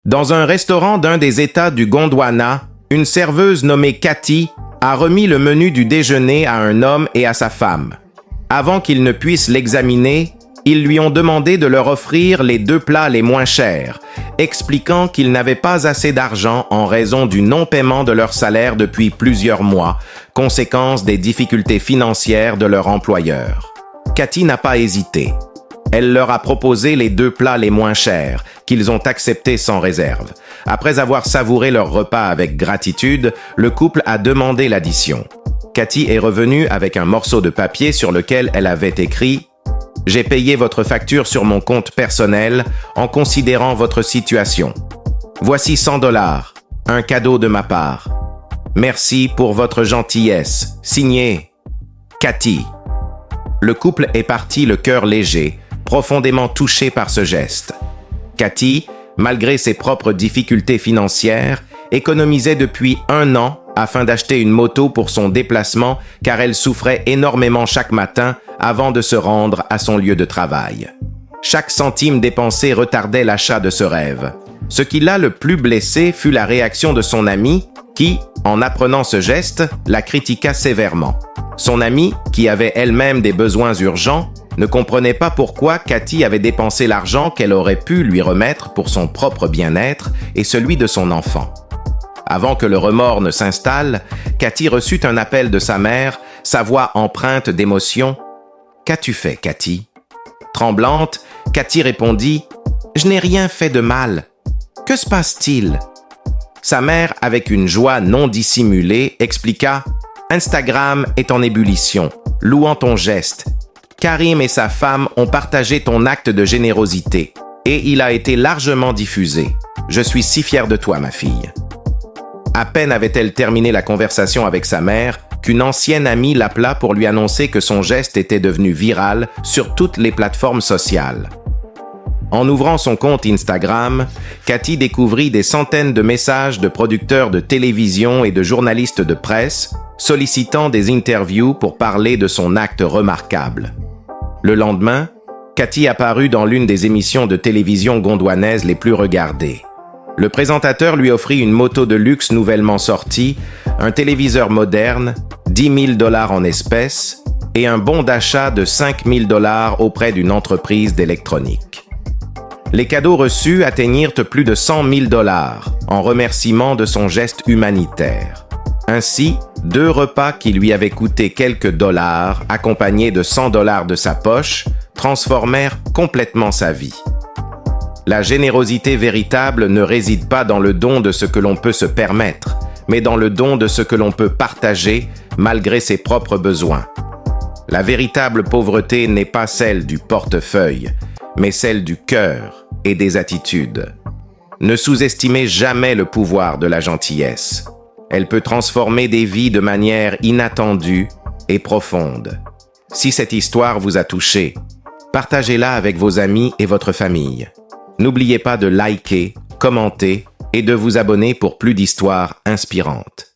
Dans un restaurant d'un des États du Gondwana, une serveuse nommée Cathy a remis le menu du déjeuner à un homme et à sa femme. Avant qu'ils ne puissent l'examiner, ils lui ont demandé de leur offrir les 2 plats les moins chers, expliquant qu'ils n'avaient pas assez d'argent en raison du non-paiement de leur salaire depuis plusieurs mois, conséquence des difficultés financières de leur employeur. Cathy n'a pas hésité. Elle leur a proposé les 2 plats les moins chers, qu'ils ont acceptés sans réserve. Après avoir savouré leur repas avec gratitude, le couple a demandé l'addition. Cathy est revenue avec un morceau de papier sur lequel elle avait écrit « J'ai payé votre facture sur mon compte personnel en considérant votre situation. Voici 100 $, un cadeau de ma part. Merci pour votre gentillesse. Signé Cathy. » Le couple est parti le cœur léger, profondément touché par ce geste. Cathy, malgré ses propres difficultés financières, économisait depuis 1 an afin d'acheter une moto pour son déplacement car elle souffrait énormément chaque matin avant de se rendre à son lieu de travail. Chaque centime dépensé retardait l'achat de ce rêve. Ce qui l'a le plus blessé fut la réaction de son amie qui, en apprenant ce geste, la critiqua sévèrement. Son amie, qui avait elle-même des besoins urgents, ne comprenait pas pourquoi Cathy avait dépensé l'argent qu'elle aurait pu lui remettre pour son propre bien-être et celui de son enfant. Avant que le remords ne s'installe, Cathy reçut un appel de sa mère, sa voix empreinte d'émotion. « Qu'as-tu fait, Cathy ?» Tremblante, Cathy répondit « Je n'ai rien fait de mal. Que se passe-t-il » Sa mère, avec une joie non dissimulée, expliqua « Instagram est en ébullition, louant ton geste. Karim et sa femme ont partagé ton acte de générosité et il a été largement diffusé. Je suis si fier de toi, ma fille. » À peine avait-elle terminé la conversation avec sa mère qu'une ancienne amie l'appela pour lui annoncer que son geste était devenu viral sur toutes les plateformes sociales. En ouvrant son compte Instagram, Cathy découvrit des centaines de messages de producteurs de télévision et de journalistes de presse sollicitant des interviews pour parler de son acte remarquable. Le lendemain, Cathy apparut dans l'une des émissions de télévision gondwanaises les plus regardées. Le présentateur lui offrit une moto de luxe nouvellement sortie, un téléviseur moderne, 10 000 $ en espèces et un bon d'achat de 5 000 $ auprès d'une entreprise d'électronique. Les cadeaux reçus atteignirent plus de 100 000 $ en remerciement de son geste humanitaire. Ainsi, 2 repas qui lui avaient coûté quelques dollars, accompagnés de 100 $ de sa poche, transformèrent complètement sa vie. La générosité véritable ne réside pas dans le don de ce que l'on peut se permettre, mais dans le don de ce que l'on peut partager malgré ses propres besoins. La véritable pauvreté n'est pas celle du portefeuille, mais celle du cœur et des attitudes. Ne sous-estimez jamais le pouvoir de la gentillesse. Elle peut transformer des vies de manière inattendue et profonde. Si cette histoire vous a touché, partagez-la avec vos amis et votre famille. N'oubliez pas de liker, commenter et de vous abonner pour plus d'histoires inspirantes.